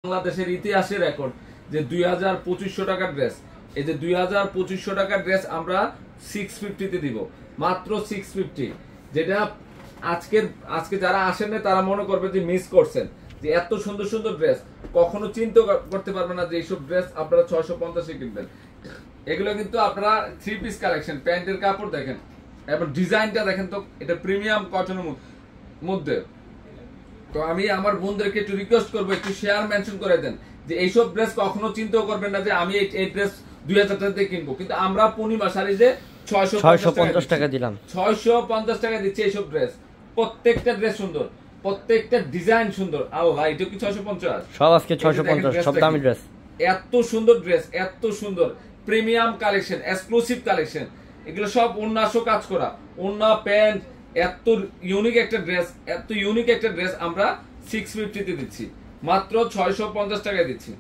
বাংলাদেশের ইতিহাসে রেকর্ড যে 2200 টাকার ড্রেস, এই যে 2200 টাকার ড্রেস আমরা 650 তে দিব, মাত্র 650। যেটা আজকে যারা আসেন না তারা মনে করবে যে মিস করছেন, যে এত সুন্দর সুন্দর ড্রেস কখনো চিন্তা করতে পারবেন না যে এইসব ড্রেস আপনারা 650 এ কিনবেন। এগুলো কিন্তু আপনারা 3 পিস কালেকশন, প্যান্টের কাপড় দেখেন এবং ডিজাইনটা দেখেন, তো এটা প্রিমিয়াম কটনের মধ্যে। তো আমি আমার বন্ধুদেরকে একটু রিকোয়েস্ট করবো, একটু শেয়ার মেনশন করে দেন যে এইসব ড্রেস কখনো চিন্তা করবেন না যে আমি এই ড্রেস 2000 টাকা দিয়ে কিনবো, কিন্তু আমরা পূর্ণিমা শাড়িতে 650 টাকা দিলাম, 650 টাকা দিচ্ছি এইসব ড্রেস। প্রত্যেকটা ড্রেস সুন্দর, প্রত্যেকটা ডিজাইন সুন্দর। আল্লাহ, এটা কি 650? সব আজকে 650, সব দামি ড্রেস। এত সুন্দর ড্রেস, এত সুন্দর প্রিমিয়াম কালেকশন, এক্সক্লুসিভ কালেকশন। এগুলো সব ওন্নাসও কাজ করা, ওন্না প্যান্ট, এত ইউনিক একটা ড্রেস, এত ইউনিক একটা ড্রেস আমরা 650 তে দিচ্ছি, মাত্র 650 টাকায় দিচ্ছি।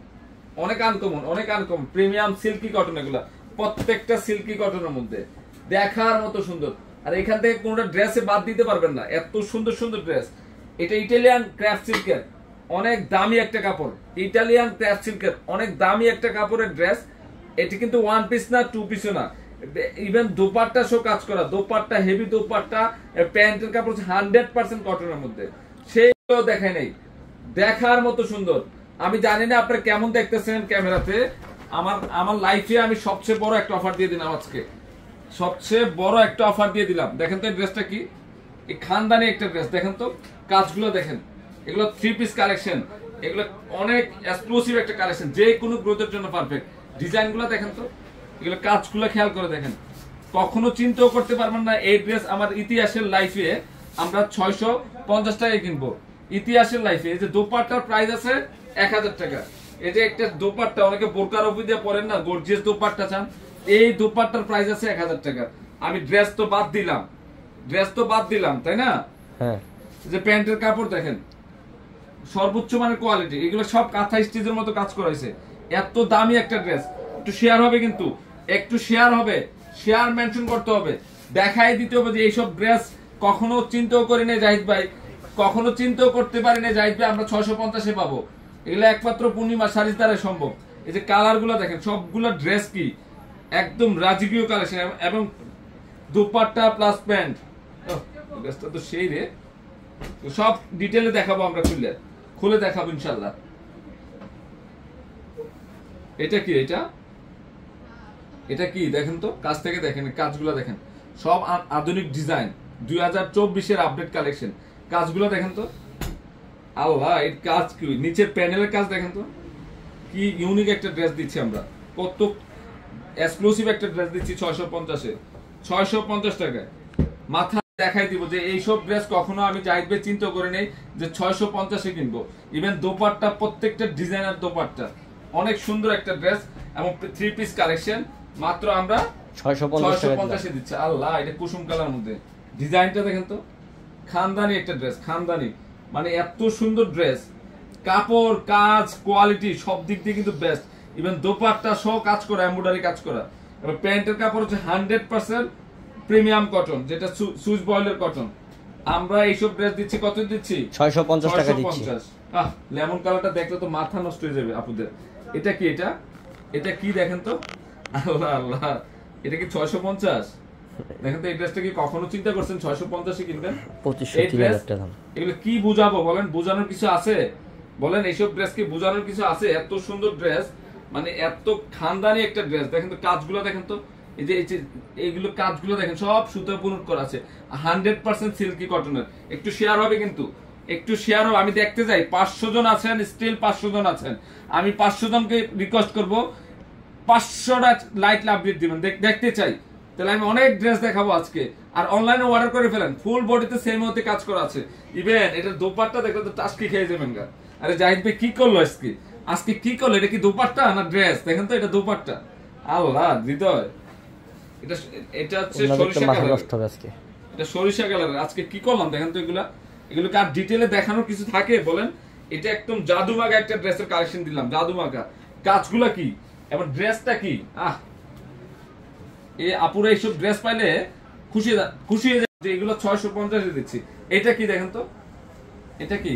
অনেক আনকমন, অনেক আনকমন প্রিমিয়াম সিল্কি কটন। এগুলা প্রত্যেকটা সিল্কি কটনের মধ্যে দেখার মতো সুন্দর। আর এখান থেকে কোনটা ড্রেসে বাদ দিতে পারবেন না, এত সুন্দর সুন্দর ড্রেস। এটা ইটালিয়ান ক্রাফট সিল্কের অনেক দামি একটা কাপড়, ইটালিয়ান ক্রাফট সিল্কের অনেক দামি একটা কাপড়ের ড্রেস। এটি কিন্তু ওয়ান পিস না, টু পিসও না, ইভেন দোপাট্টা সহ কাজ করা, দোপাট্টা হেভি দোপাট্টা, প্যান্টের কাপড় 100% কটনের মধ্যে, সেইগুলো দেখায় নেই, দেখার মতো সুন্দর। আমি জানি না আপনারা কেমন দেখতেছেন ক্যামেরাতে, আমার লাইফে আমি সবচেয়ে বড় একটা অফার দিয়ে দিলাম আজকে, সবচেয়ে বড় একটা অফার দিয়ে দিলাম। দেখেন তো এই ড্রেসটা কি, এই খানদানি একটা ড্রেস, দেখেন তো কাজগুলো দেখেন। এগুলো 3 পিস কালেকশন, এগুলো অনেক এক্সক্লুসিভ একটা কালেকশন, যে কোনো গ্রোথের জন্য পারফেক্ট। ডিজাইনগুলো দেখেন তো, এগুলো কাজগুলো খেয়াল করে দেখেন। কখনো চিন্তাও করতে পারবেন না এই ড্রেস আমার ইতিহাসের লাইফে আমরা 650 টাকায় কিনবো, ইতিহাসের লাইফে। এই যে দোপাট্টার প্রাইস আছে 1000 টাকা। এই যে একটা দোপাট্টা, অনেকে বোরকার উপর দিয়ে পরেন না, গর্জিয়াস দোপাট্টা চান, এই দোপাট্টার প্রাইস আছে 1000 টাকা। আমি ড্রেস তো বাদ দিলাম, ড্রেস তো বাদ দিলাম, তাই না? হ্যাঁ। যে প্যান্টের কাপড় দেখেন, সর্বোচ্চ মানের কোয়ালিটি, এগুলো সব কাঁথা স্টিচের মতো কাজ করা হয়েছে। এত দামি একটা ড্রেস, একটু শেয়ার হবে, কিন্তু একটু শেয়ার হবে, শেয়ার মেনশন করতে হবে, দেখাই দিতে হবে যে এইসব ড্রেস কখনো চিন্তাও করি না জাহিদ ভাই, কখনো চিন্তাও করতে পারি না জাহিদ ভাই আমরা 650 এ পাবো। এগুলো একমাত্র পূর্ণিমা শাড়ির দ্বারা সম্ভব। এই যে কালার গুলো দেখেন, সবগুলো ড্রেস কি একদম রাজকীয় কালেকশন, এবং দুপাট্টা প্লাস প্যান্ট, ড্রেসটা তো সেই রে। সব ডিটেইলে দেখাবো আমরা, খুলে দেখাবো ইনশাল্লাহ। এটা কি, এটা কি দেখেন তো, কাছ থেকে দেখেন, কাজগুলো দেখেন, সব আধুনিক ডিজাইন, 2024 এর আপডেট কালেকশন। কাজগুলো দেখেন তো, আল্লাহ, এর কাজ কি, নিচের প্যানেলের কাজ দেখেন তো, কি ইউনিক একটা ড্রেস দিচ্ছি আমরা, কত এক্সক্লুসিভ একটা ড্রেস দিচ্ছি 650 টাকায়। মাথা দেখাই দিব যে এইসব ড্রেস কখনো আমি চাইবে চিন্তা করে নেই যে 650 এ কিনবো। ইভেন দোপাট্টা, প্রত্যেকটা ডিজাইনার দোপাট্টা, অনেক সুন্দর একটা ড্রেস এবং 3 পিস কালেকশন, মাত্র আমরা 650 এ দিচ্ছি। আল্লাহ, এটা কুসুম কালার মধ্যে, ডিজাইনটা দেখেন তো, খানদানি একটা ড্রেস, খানদানি মানে এত সুন্দর ড্রেস, কাপড়, কাজ, কোয়ালিটি সব দিক দিয়ে কিন্তু বেস্ট। ইভেন দোপাট্টা সহ কাজ করা, এমব্রয়ডারি কাজ করা, এবং প্যান্টের কাপড় হচ্ছে 100% প্রিমিয়াম কটন, যেটা সুইচ বয়েলের কটন। আমরা এইসব ড্রেস দিচ্ছি, কত দিচ্ছি? 650 টাকা দিচ্ছি। লেমন কালারটা দেখলে তো মাথা নষ্ট হয়ে যাবে আপুদের। এটা কি, এটা কি দেখেন তো, আল্লাহ আল্লাহ, এটা কি 650? দেখেন তো এই ড্রেসটা কি কখনো চিন্তা করছেন 650 এ কিনবেন? 25-30,000 টাকা দাম। এগুলো কি বুঝাবো বলেন, বোঝানোর কিছু আছে বলেন? এইসব ড্রেস কি বোঝানোর কিছু আছে? এত সুন্দর ড্রেস, মানে এত খানদানি একটা ড্রেস। দেখেন তো কাজগুলো দেখেন তো, এই যে এইগুলো কাজগুলো দেখেন, সব সুতো বুনট করা আছে, 100% সিল্কি কটনের। একটু শেয়ার হবে, কিন্তু একটু শেয়ার হবে। আমি দেখতে যাই, 500 জন আছেন, স্টিল 500 জন আছেন। আমি 500 জনকে রিকোয়েস্ট করবো 500টা লাইক আপডেট দিবেন, দেখতে চাই। তাহলে আমি অনেক ড্রেস দেখাবো আজকে। আর অনলাইনে অর্ডার করে ফেলেন, ফুল বডিতে সেম হতে কাজ করা আছে। ইভেন এটা দোপাট্টা দেখলে তো টাস্কি খেয়ে যাবেন গা। আরে জাহিদ ভাই কি করলো আজকে কি করলো? এটা কি দোপাট্টা না ড্রেস? দেখেন তো, এটা দোপাট্টা। আল্লাহ হৃদয়, এটা হচ্ছে সরিষা কালার, এটা সরিষা কালার। আজকে কি করলাম দেখেন তো, এগুলো কার ডিটেইলে দেখানোর কিছু থাকে বলেন? এটা একদম জাদুমাগা একটা ড্রেসের কালেকশন দিলাম, জাদুমাগা। কাজগুলা কি এবং ড্রেসটা কি, এই আপুরা এইসব ড্রেস পাইলে খুশি হয়ে যায় যে এগুলো 650 এ দিচ্ছি। এটা কি দেখেন তো, এটা কি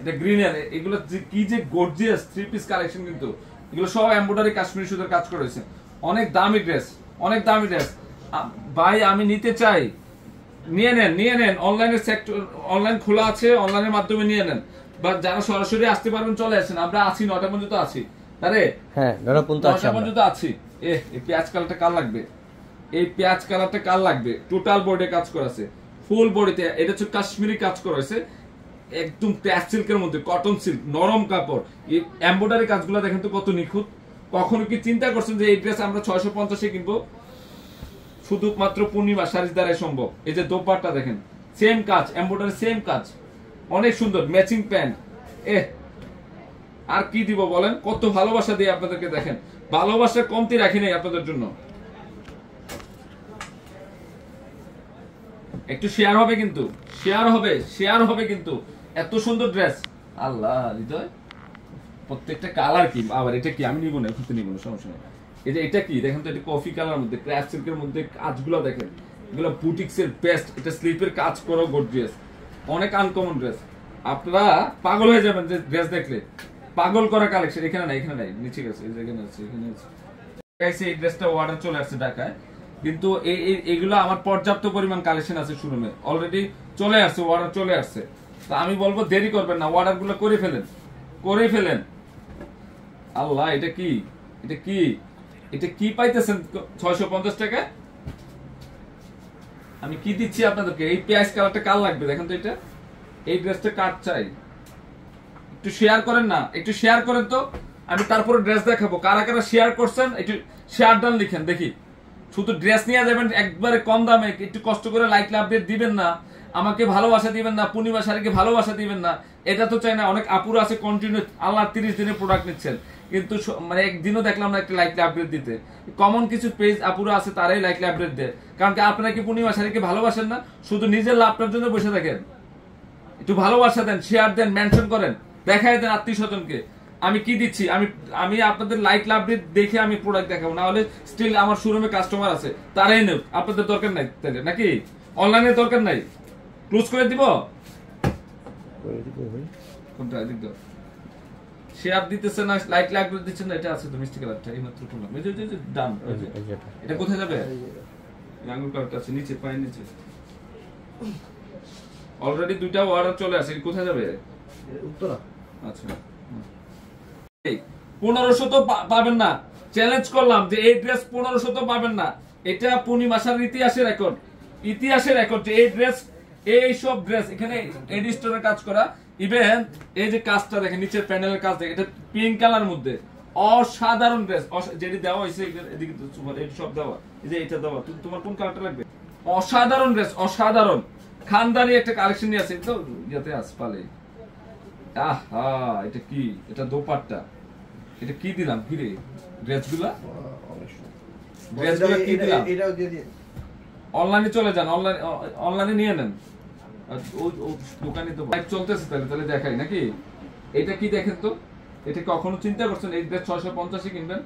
এটা গ্রিনের, এগুলো কি যে গর্জিয়াস 3 পিস কালেকশন, কিন্তু এগুলো সব এমব্রয়ডারি কাশ্মীরি সুতার কাজ করেছে। অনেক দামি ড্রেস, অনেক দামি ড্রেস। ভাই আমি নিতে চাই, নিয়ে নেন। অনলাইনের সেক্টর, অনলাইন খোলা আছে, অনলাইনের মাধ্যমে নিয়ে নেন। বা যারা সরাসরি আসতে পারবেন চলে আসেন, আমরা আছি 9টা পর্যন্ত আছি। আরে হ্যাঁ 9টা পর্যন্ত আছি। এই পেঁয়াজ কালারটা কার লাগবে? এই পেঁয়াজ কালারটা কার লাগবে? টোটাল বডিতে কাজ করা আছে, ফুল বডিতে। এটা হচ্ছে কাশ্মীরি কাজ করা হয়েছে, একদম ক্র্যাশ সিল্কের মধ্যে, কটন সিল্ক, নরম কাপড়। এই এমব্রয়ডারি কাজগুলো দেখেন তো কত নিখুঁত। কখনো কি চিন্তা করছেন যে এই ড্রেস আমরা 650-এ কিনবো? শুধুমাত্র পূর্ণিমা শাড়ির দ্বারাই সম্ভব। এই যে দোপাট্টা দেখেন, সেম কাজ, এমব্রয়ডারি সেম কাজ, অনেক সুন্দর ম্যাচিং প্যান্ট। আর কি দিব বলেন? কত ভালোবাসা দিয়ে আপনাদেরকে, দেখেন ভালোবাসার কমতি রাখি নাই আপনাদের জন্য। একটু শেয়ার হবে কিন্তু, শেয়ার হবে কিন্তু। এত সুন্দর ড্রেস, আল্লাহ হৃদয়। প্রত্যেকটা কালার কি আবার, এটা কি আমি নিব না, এখন নিব না, সমস্যা নেই। এই যে এটা কি দেখেন তো, এটা কফি কালার মধ্যে ক্র্যাশ সিল্কের মধ্যে কাজগুলো দেখেন, এগুলো বুটিক্সের বেস্ট। এটা স্লিপের কাজ করা গর্জিয়াস, অনেক আনকমন ড্রেস। আপনারা পাগল হয়ে যাবেন যে ড্রেস দেখলে, পাগল করা কালেকশন। এখানে নাই, নিচে গেছে, এখানে আছে। এই ড্রেসটা অর্ডার চলে আসছে ঢাকায়, কিন্তু এইগুলো আমার পর্যাপ্ত পরিমাণ কালেকশন আছে শোরুমে, অলরেডি চলে আসছে, অর্ডার চলে আসছে। তো আমি বলবো দেরি করবেন না, অর্ডার গুলো করে ফেলেন। আল্লাহ এটা কি পাইতেছেন 650 টাকা? আমি কি দিচ্ছি আপনাদেরকে? এই পেঁয়াজ কালারটা কার লাগবে দেখেন তো, এটা এই ড্রেসটা কার চাই? একটু শেয়ার করেন না, একটু শেয়ার করেন তো, আমি তারপরে ড্রেস দেখাবো। কারা কারা শেয়ার করছেন একটু শেয়ার ডান লিখেন দেখি। শুধু ড্রেস নিয়ে যাবেন একবারে কম দামে, একটু কষ্ট করে লাইক আপডেট দিবেন না, আমাকে ভালোবাসা দিবেন না, পূর্ণিমা শাড়িকে ভালোবাসা দিবেন না, এটা তো চাই না। অনেক আপুরা আছে কন্টিনিউ আল্লাহ 30 দিনের প্রোডাক্ট নিচ্ছেন, কিন্তু মানে একদিনও দেখলাম না একটা লাইক আপডেট দিতে। কমন কিছু পেজ আপুরা আছে তারাই লাইক আপডেট দেয়, কারণ কি আপনারা কি পূর্ণিমা শাড়িকে ভালোবাসেন না? শুধু নিজের লাভটার জন্য বসে থাকেন। একটু ভালোবাসা দেন, শেয়ার দেন, মেনশন করেন, দেখাই দেন আত্মীয় স্বজনকে আমি কি দিচ্ছি। আমি আপনাদের লাইক লাভ দেখে আমি প্রোডাক্ট দেখাবো, না হলে স্টিল আমার শোরুমে কাস্টমার আছে, তারাই নেব। আপনাদের দরকার নাই তাহলে, নাকি অনলাইনে দরকার নাই? ক্লোজ করে দিব কোনটা? এদিক দাও। শেয়ার দিতেছে না, লাইক লাইক দিচ্ছে না, এটা আছে তো মিষ্টি কালারটা, এই মাত্র করলাম। এই যে ডান, এটা কোথায় যাবে? আঙ্গুল কালারটা আছে নিচে, পায়ের নিচে। অলরেডি দুইটা অর্ডার চলে আসে, কোথায় যাবে? উত্তরা। আচ্ছা 1500 তো পাবেন না, চ্যালেঞ্জ করলাম যে এই ড্রেস 1500 তো পাবেন না। এটা পূর্ণিমা শাড়ির ইতিহাসের রেকর্ড যে এই ড্রেস, এই সব ড্রেস এখানে এডি স্টোনের কাজ করা। ইভেন এই যে কাজটা দেখেন, নিচের প্যানেলের কাজ দেখেন, এটা পিঙ্ক কালার মধ্যে অসাধারণ ড্রেস। যেটি দেওয়া হয়েছে এদিকে সব দেওয়া, এই যে এটা দেওয়া, তোমার কোন কালারটা লাগবে? অসাধারণ ড্রেস, অসাধারণ খানদানি একটা কালেকশন নিয়ে আছে তো, ইয়াতে আসপালে। আহা এটা কি? এটা দোপাট্টা। এটা কি দিলাম কি রে? ড্রেসগুলা কি দিলাম? এটাও দিয়ে দিন। অনলাইনে চলে যান, অনলাইনে নিয়ে নেন। দোকানে তো লাইভ চলতেছে, তাহলে দেখাই নাকি? এটা কি দেখেন তো, এটা কখনো চিন্তা করছেন এই ড্রেস 650 কিনবেন?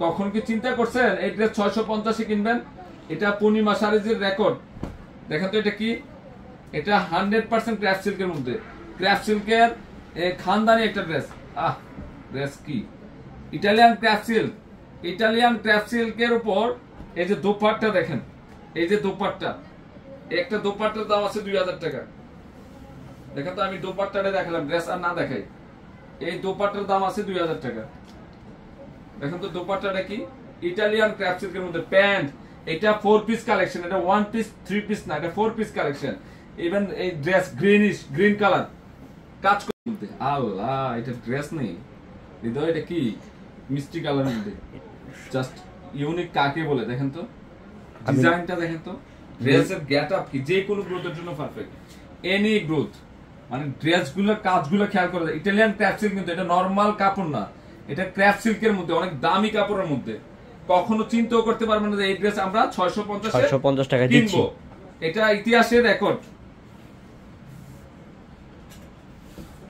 কখন কি চিন্তা করছেন এই ড্রেস 650 কিনবেন? এটা পূর্ণিমা শাড়ির রেকর্ড। দেখেন তো এটা কি? এটা 100% ক্র্যাফট সিল্কের মধ্যে, ক্র্যাফট সিল্কের খানদানি একটা ড্রেস। ড্রেস কি? ইটালিয়ান ক্র্যাফট সিল্কের উপর এই যে দোপাট্টা দেখেন, এই যে দোপাট্টা, একটা দোপাট্টার দাম আছে 2000 টাকা। দেখেন তো, আমি দোপাট্টাটা দেখালাম, ড্রেস আর না দেখাই। এই দোপাট্টার দাম আছে 2000 টাকা। দেখেন তো দোপাট্টাটা কি? ইটালিয়ান ক্র্যাফট সিল্কের মধ্যে প্যান্ট। এটা 4 পিস কালেকশন, এটা 1 পিস 3 পিস না, এটা 4 পিস কালেকশন। ইভেন এই ড্রেস গ্রিন কালার কাজ করতে। আল্লাহ এটা ড্রেস নেই হৃদয়, এটা কি মিষ্টি কালার মধ্যে, জাস্ট ইউনিক কাকে বলে দেখেন তো, ডিজাইনটা দেখেন তো, ড্রেসের গেটআপ কি যে কোনো গ্রোথের জন্য পারফেক্ট, এনি গ্রোথ। মানে ড্রেসগুলোর কাজগুলো খেয়াল করে, ইটালিয়ান ক্র্যাফট সিল্ক, কিন্তু এটা নরমাল কাপড় না, এটা ক্র্যাফট সিল্কের মধ্যে, অনেক দামি কাপড়ের মধ্যে। কখনো চিন্তাও করতে পারবেন না যে এই ড্রেস আমরা 650 টাকা দিচ্ছি। এটা ইতিহাসের রেকর্ড।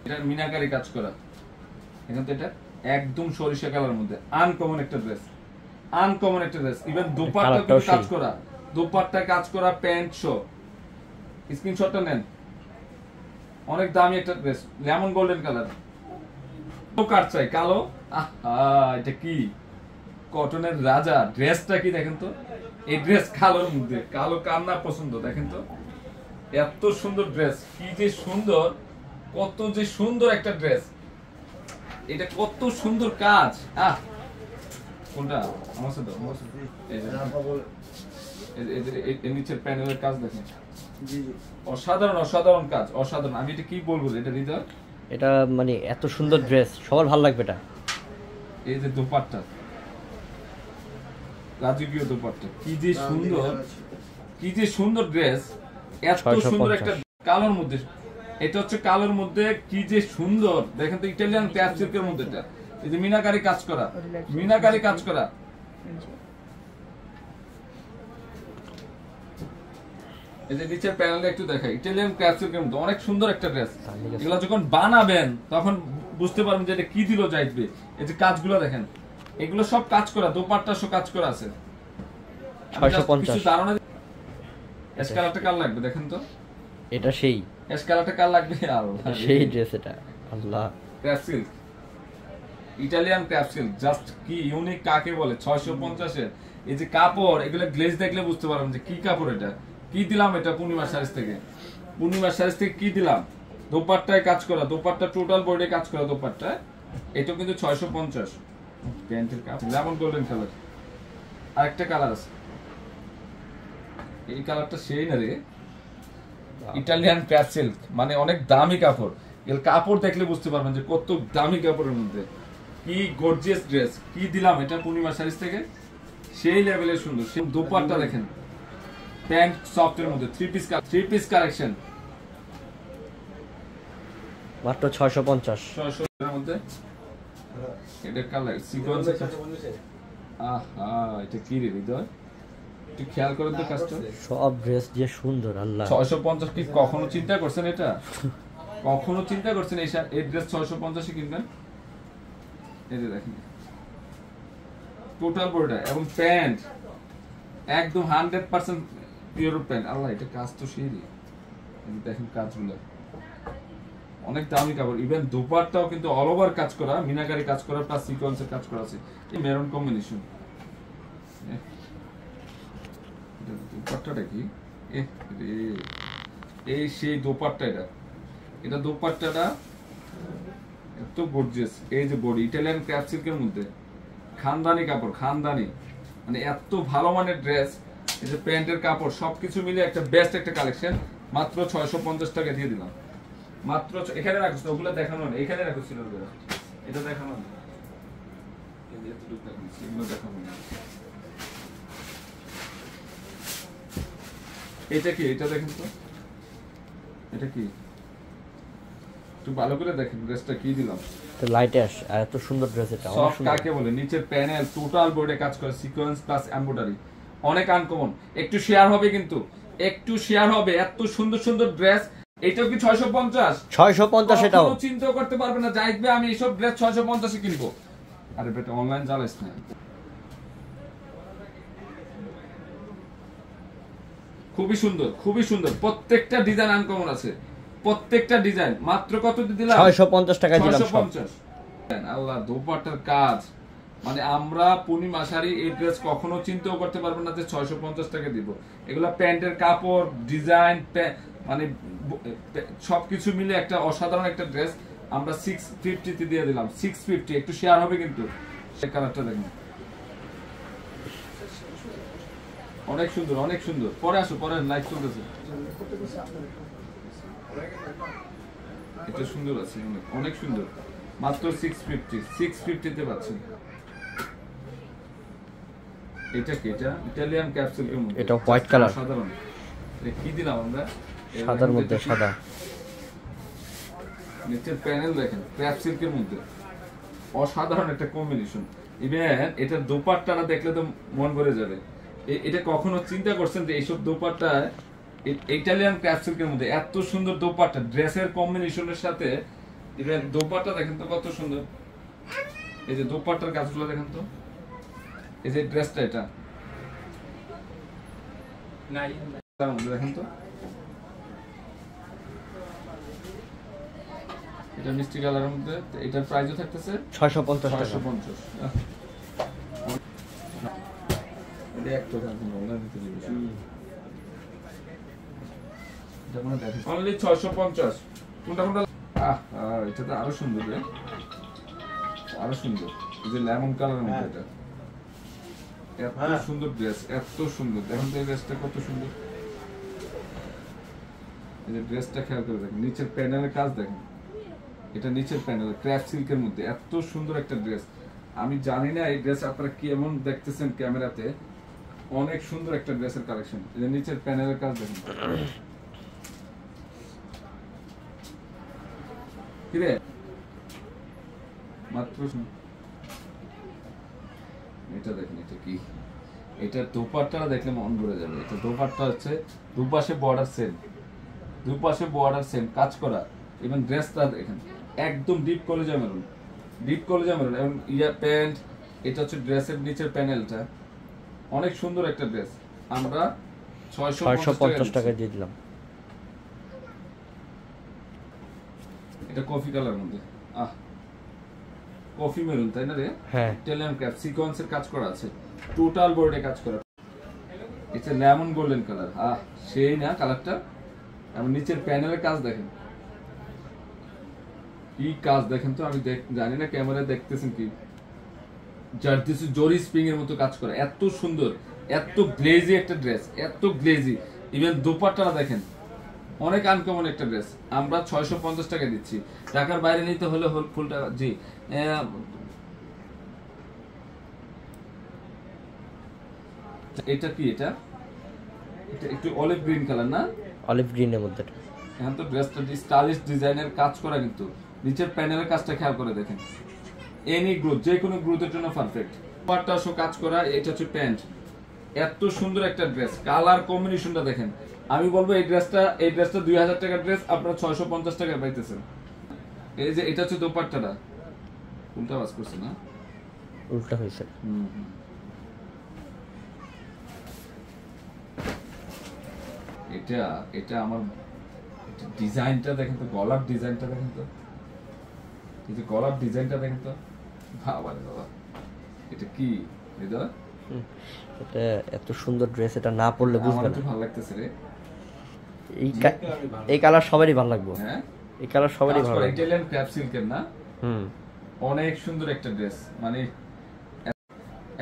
এটা মিনাকারি কাজ করা, এখন তো এটা একদম সরিষা কালার মধ্যে আনকমন একটা ড্রেস, ইভেন দোপাট্টা কাজ করা, দোপাট্টা কাজ করা, প্যান্ট শো। স্ক্রিনশটটা নেন, অনেক দামি একটা ড্রেস, লেমন গোল্ডেন কালার। কাট চাই কালো, এটা কি কটনের রাজা। ড্রেসটা কি দেখেন তো, এই ড্রেস কালোর মধ্যে, কালো কার না পছন্দ দেখেন তো, এত সুন্দর ড্রেস, কি যে সুন্দর, কত যে সুন্দর একটা ড্রেস, এটা কত সুন্দর কাজ। কোনটা আমার সাথে এই নিচের প্যানেলের কাজ দেখেন, অসাধারণ অসাধারণ কাজ, অসাধারণ। আমি এটা কি বলবো, এটা হৃদয়, এটা মানে এত সুন্দর ড্রেস, সবার ভালো লাগবে এটা। এই যে দোপাট্টা, রাজকীয় দোপাট্টা, কি যে সুন্দর, কি যে সুন্দর ড্রেস, এত সুন্দর একটা কালোর মধ্যে। এটা হচ্ছে কালোর মধ্যে, কি যে সুন্দর দেখেন তো, ইটালিয়ান ক্র্যাপ সিল্কের মধ্যে। এটা এই যে মিনাকারি কাজ করা, মিনাকারি কাজ করা। এই যে নিচের প্যানেলটা একটু দেখাই, ইটালিয়ান ক্র্যাপ সিল্কের মধ্যে, অনেক সুন্দর একটা ড্রেস। এগুলো যখন বানাবেন তখন বুঝতে পারবেন যে এটা কি দিল যাইবে। এই যে কাজগুলো দেখেন, এগুলো সব কাজ করা, দোপাট্টা সব কাজ করা আছে। 650 ধারণা এস কালারটা কার লাগবে দেখেন তো, এটা সেই এস কালারটা কার লাগবে, সেই ড্রেস এটা। আল্লাহ, crepe silk, Italian crepe silk, just কি ইউনিক কাকে বলে। 650 এর এই যে কাপড়, এগুলো গ্লেজ দেখলে বুঝতে পারবেন যে কি কাপড়, এটা কি দিলাম, এটা পূর্ণিমা শাড়ি থেকে, পূর্ণিমা শাড়ি থেকে কি দিলাম। দোপাট্টায় কাজ করা, দোপাট্টা টোটাল বডিতে কাজ করা দোপাট্টা। এটা কিন্তু 650। প্যান্টের কাপড় লেমন গোল্ডেন কালার, আরেকটা কালার আছে, এই কালারটা সেই না রে, ইটালিয়ান ক্র্যাপ সিল্ক, মানে অনেক দামি কাপড়। এর কাপড় দেখলে বুঝতে পারবেন যে কত দামি কাপড়ের মধ্যে কি গর্জিয়াস ড্রেস, কি দিলাম এটা পূর্ণিমা শাড়ি থেকে, সেই লেভেলের সুন্দর। সেই দোপাট্টা দেখেন, প্যান্ট সফটের মধ্যে, থ্রি পিস কালেকশন, মাত্র 650। 600 এর মধ্যে। এটা কালার সিকোয়েন্স, এটা কি রে হৃদয়, একটু খেয়াল করেন তো কাজটা, সব ড্রেস যে সুন্দর। আল্লাহ, 650 কি কখনো চিন্তা করছেন এটা, কখনো চিন্তা করছেন এই ড্রেস 650 এ কিনবেন? এই যে দেখেন টোটাল বডিটা, এবং প্যান্ট একদম 100% পিওর প্যান্ট। আল্লাহ, এটা কাজ তো সেই, দেখেন কাজগুলো অনেক দামি কাপড়। ইভেন দোপাট্টাও কিন্তু অল ওভার কাজ করা, মিনাকারি কাজ করা, প্লাস সিকোয়েন্সের কাজ করা আছে। এই মেরুন কম্বিনেশন, দোপাট্টাটা কি, এই সেই দোপাট্টা, এটা দোপাট্টাটা এত গর্জিয়াস। এই যে বডি, ইটালিয়ান ক্র্যাপ সিল্কের মধ্যে, খানদানি কাপড়, খানদানি, মানে এত ভালো মানের ড্রেস। এই যে প্যান্টের কাপড়, সবকিছু মিলে একটা বেস্ট একটা কালেকশন। মাত্র 650 টাকা দিয়ে দিলাম, মাত্র। এখানে রাখছ, ওগুলো দেখানো নেই, এখানে রাখো ছিল, এটা দেখানো নেই, এগুলো দেখানো নেই। এটা কি, এটা দেখেন তো, এটা কি, একটু ভালো করে দেখেন ড্রেসটা কি দিলাম। তো লাইট অ্যাশ, আর এত সুন্দর ড্রেস এটা। সব কাকে বলে, নিচের প্যানেল টোটাল বডিতে কাজ করে, সিকোয়েন্স প্লাস এমব্রয়ডারি, অনেক আনকমন। একটু শেয়ার হবে কিন্তু, একটু শেয়ার হবে। এত সুন্দর সুন্দর ড্রেস, এটাও কি 650? 650 এটাও চিন্তা করতে পারবে না যাইবে আমি এইসব ড্রেস 650 এ কিনবো। আরে বেটা, অনলাইন চালাইস না। খুবই সুন্দর, খুবই সুন্দর, প্রত্যেকটা ডিজাইন আনকমন আছে, প্রত্যেকটা ডিজাইন। মাত্র কত দিলাম? 650 টাকা দিলাম। 650। আল্লাহ, দোপাট্টার কাজ, মানে আমরা পূর্ণিমা শাড়ি এই ড্রেস কখনো চিন্তাও করতে পারবেন না যে 650 টাকা দিব। এগুলা প্যান্টের কাপড়, ডিজাইন, মানে সবকিছু মিলে একটা অসাধারণ একটা ড্রেস আমরা 650 তে দিয়ে দিলাম। 650। একটু শেয়ার হবে কিন্তু। এই কালারটা দেখুন, অনেক সুন্দর, অনেক সুন্দর। পরে আসো, পরে লাইভ চলতেছে। এটা সুন্দর আছে, অনেক সুন্দর। মাত্র 650 তে পাচ্ছেন। এটা কি, এটা ইটালিয়ান ক্যাপসুলের মধ্যে, এটা হোয়াইট কালার, সাধারণ। কি দিলাম আমরা, সাদার মধ্যে সাদা। নিচের প্যানেল দেখেন, ক্র্যাপ সিল্কের মধ্যে, অসাধারণ একটা কম্বিনেশন। ইভেন এটার দোপাট্টাটা দেখলে তো মন ভরে যাবে। এটা কখনো চিন্তা করছেন যে এইসব দোপাট্টা ইটালিয়ান ক্র্যাপ সিল্কের মধ্যে এত সুন্দর দোপাট্টা, ড্রেসের কম্বিনেশনের সাথে। ইভেন দোপাট্টা দেখেন তো কত সুন্দর, এই যে দোপাট্টার কাজগুলো দেখেন তো, এই যে ড্রেসটা, এটা দেখেন তো, এটা মিষ্টি কালারের মধ্যে, এটার প্রাইসও থাকতেছে 650 টাকা। 650। এটা একটা থাকবে না, ওনা দিতে দিবে। এটা মনে দেখো অনলি 650। কোনটা কোনটা? এটা তো আরো সুন্দর রে, আরো সুন্দর। এই যে লেমন কালারের মধ্যে এটা, এত সুন্দর ড্রেস, এত সুন্দর। দেখেন তো এই ড্রেসটা কত সুন্দর। এই যে ড্রেসটা খেয়াল করে দেখেন, নিচের প্যানেলের কাজ দেখেন। এটা নিচের প্যানেল ক্র্যাপ সিল্কের মধ্যে, এত সুন্দর একটা ড্রেস। আমি জানি না এই ড্রেস আপনারা কেমন দেখতেছেন ক্যামেরাতে, অনেক সুন্দর একটা ড্রেসের কালেকশন। এই যে নিচের প্যানেলের কাজ দেখেন। কি রে মাত্র এটা দেখেন, এটা কি, এটা দোপাট্টা দেখলে মন ভরে যাবে। এটা দোপাট্টা হচ্ছে দুপাশে বর্ডার সেম, দুপাশে বর্ডার সেম কাজ করা। এবং ড্রেসটা দেখেন একদম ডিপ কলেজা মেরুন, ডিপ কলেজা মেরুন। এবং ইয়া প্যান্ট, এটা হচ্ছে ড্রেসের নিচের প্যানেলটা, অনেক সুন্দর একটা ড্রেস। আমরা 650 টাকা দিয়ে দিলাম। এটা কফি কালার মধ্যে, কফি মেরুন, তাই না রে? হ্যাঁ, ইটালিয়ান ক্র্যাফট সিকোয়েন্সের কাজ করা আছে, টোটাল বোর্ডে কাজ করা। এটা লেমন গোল্ডেন কালার, সেই না কালারটা। এবং নিচের প্যানেলের কাজ দেখেন, কি কাজ দেখেন তো। আমি জানি না ক্যামেরায় দেখতেছেন কি, জার্দিসি জরি স্প্রিং এর মতো কাজ করা, এত সুন্দর, এত গ্লেজি একটা ড্রেস, এত গ্লেজি। ইভেন দোপাট্টাটা দেখেন, অনেক আনকমন একটা ড্রেস। আমরা 650 টাকা দিচ্ছি। ঢাকার বাইরে নিতে হলে ফুলটা জি এটা কি, এটা এটা একটু অলিভ গ্রিন কালার না, অলিভ গ্রিনের মধ্যে। এখন তো ড্রেসটা স্টাইলিশ ডিজাইনের কাজ করা, কিন্তু নিচের প্যানেলের কাজটা খেয়াল করে দেখেন। এনি গ্রোথ, যে কোনো গ্রোথের জন্য পারফেক্ট। পাটটা সব কাজ করা। এটা হচ্ছে প্যান্ট, এত সুন্দর একটা ড্রেস, কালার কম্বিনেশনটা দেখেন। আমি বলবো এই ড্রেসটা 2000 টাকার ড্রেস আপনারা 650 টাকায় পাইতেছেন। এই যে এটা হচ্ছে দোপাট্টাটা, উল্টা বাজ করছে না, উল্টা হয়েছে। এটা এটা আমার ডিজাইনটা দেখেন তো, গলার ডিজাইনটা দেখেন তো, এই যে গলার ডিজাইনটা দেখেন তো, বাবা রে বাবা, এটা কি এটা এত সুন্দর ড্রেস, এটা না পরলে বুঝবে না। ভালো লাগতেছে রে, এই কালার সবারই ভালো লাগবে। হ্যাঁ, এই কালার সবারই ভালো লাগবে। ইটালিয়ান ক্র্যাপ সিল্কের না, অনেক সুন্দর একটা ড্রেস। মানে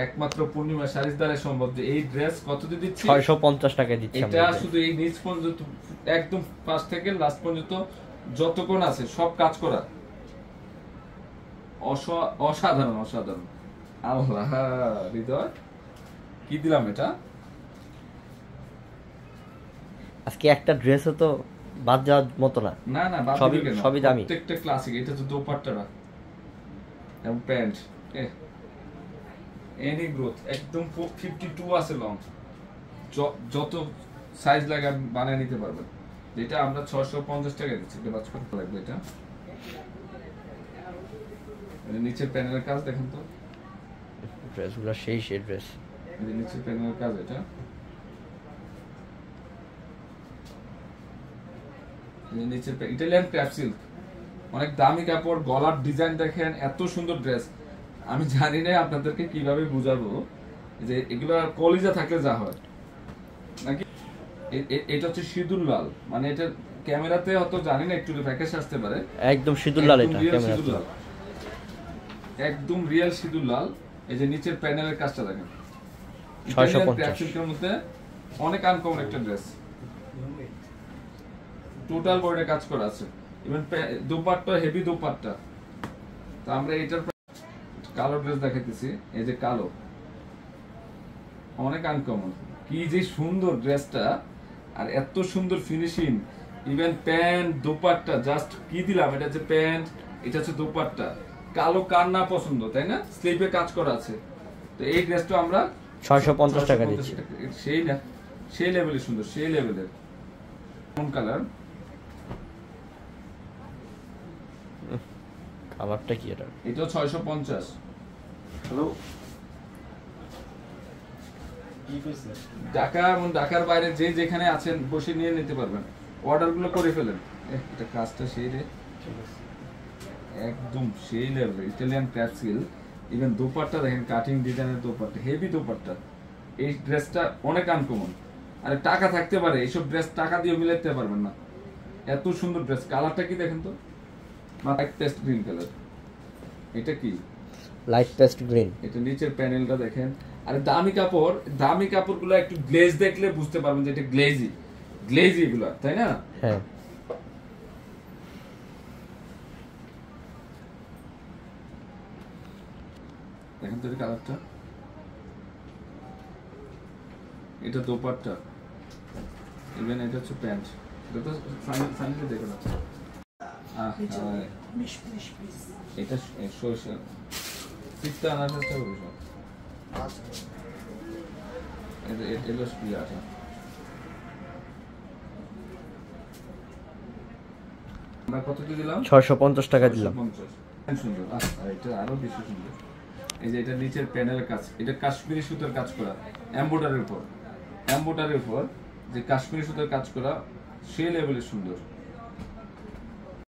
একমাত্র পূর্ণিমা শাড়িদারে সম্ভব যে এই ড্রেস কত দিয়ে দিচ্ছি, 650 টাকা দিচ্ছি। এটা শুধু এই নিচ পর্যন্ত, একদম ফার্স্ট থেকে লাস্ট পর্যন্ত যত কোণ আছে সব কাজ করা, অসাধারণ অসাধারণ। আল্লাহ হৃদয়, কি দিলাম এটা। আজকে একটা ড্রেসও তো বাদ যাওয়ার মতো না। না না, সবই দামি, প্রত্যেকটা ক্লাসিক। এটা তো দোপাট্টাটা এবং প্যান্ট, এনি গ্রোথ, একদম 52 আছে লং, যত সাইজ লাগে বানিয়ে নিতে পারবেন। যেটা আমরা 650 টাকা দিচ্ছি। এটা বাজ করতে লাগবে। এটা নিচের প্যানেলের কাজ দেখেন তো, ড্রেসগুলো সেই ড্রেস। এই নিচের প্যানেলের কাজ, এটা নিচের ইটালিয়ান ক্র্যাপ সিল্ক, অনেক দামি কাপড়। গলার ডিজাইন দেখেন, এত সুন্দর ড্রেস। আমি জানি না আপনাদেরকে কিভাবে বুঝাবো যে এগুলো কলিজা থাকলে যা হয় নাকি। এটা হচ্ছে সিঁদুর লাল, মানে এটা ক্যামেরাতে হয়তো জানি না, একটু ফ্যাকাশে আসতে পারে। একদম সিঁদুর লাল, এটা ক্যামেরাতে একদম রিয়েল সিঁদুর লাল। এই যে নিচের প্যানেলের কাজটা দেখেন, 650 এর মধ্যে অনেক আনকমন একটা ড্রেস, টোটাল বডিতে কাজ করা আছে। Even dupatta heavy dupatta. তো আমরা এটার কালো ড্রেস দেখাইতেছি, এই যে কালো, অনেক আনকমন। কি যে সুন্দর ড্রেসটা, আর এত সুন্দর finishing. Even pant dupatta, just কি দিলাম। এটা হচ্ছে প্যান্ট, এটা হচ্ছে দোপাট্টা। কালো কার না পছন্দ, তাই না? স্লিপে কাজ করা আছে। তো এই ড্রেসটা আমরা 650 টাকা দিচ্ছি। সেই না, সেই লেভেলের সুন্দর, সেই লেভেলের। কোন কালার, কালারটা কি এটা? এটা 650। হ্যালো, ঢাকা এবং ঢাকার বাইরে যে যেখানে আছেন বসে নিয়ে নিতে পারবেন, অর্ডার গুলো করে ফেলেন। এটা কাজটা সেই রে, একদম সেই লেভেল ইটালিয়ান ক্যাটসিল। ইভেন দোপাট্টা দেখেন, কাটিং ডিজাইনের দোপাট্টা, হেভি দোপাট্টা। এই ড্রেসটা অনেক আনকমন। আরে টাকা থাকতে পারে, এইসব ড্রেস টাকা দিয়ে মিলাতে পারবেন না, এত সুন্দর ড্রেস। কালারটা কি দেখেন তো, লাইট পেস্ট গ্রিন কালার। এটা কি লাইট পেস্ট গ্রিন। এটা নিচের প্যানেলটা দেখেন। আর দামি কাপড়, দামি কাপড়গুলো একটু গ্লেজ দেখলে বুঝতে পারবেন যে এটা গ্লেজি, গ্লেজি এগুলো, তাই না? হ্যাঁ, দেখেন তো কালারটা। এটা দোপাট্টা, ইভেন এটা হচ্ছে প্যান্ট। এটা তো সানিতে দেখো না। এটা সরষে পিঠটা আনার চেষ্টা করবো সব। এটা এলো ইয়াটা। আমরা কত দিয়ে দিলাম? 650 টাকা দিলাম। 650। সুন্দর। আর এটা আরো বেশি সুন্দর। এই যে এটা নিচের প্যানেলের কাজ, এটা কাশ্মীরি সুতার কাজ করা, এমব্রয়ডারির উপর, এমব্রয়ডারির উপর যে কাশ্মীরি সুতার কাজ করা, সেই লেভেলের সুন্দর।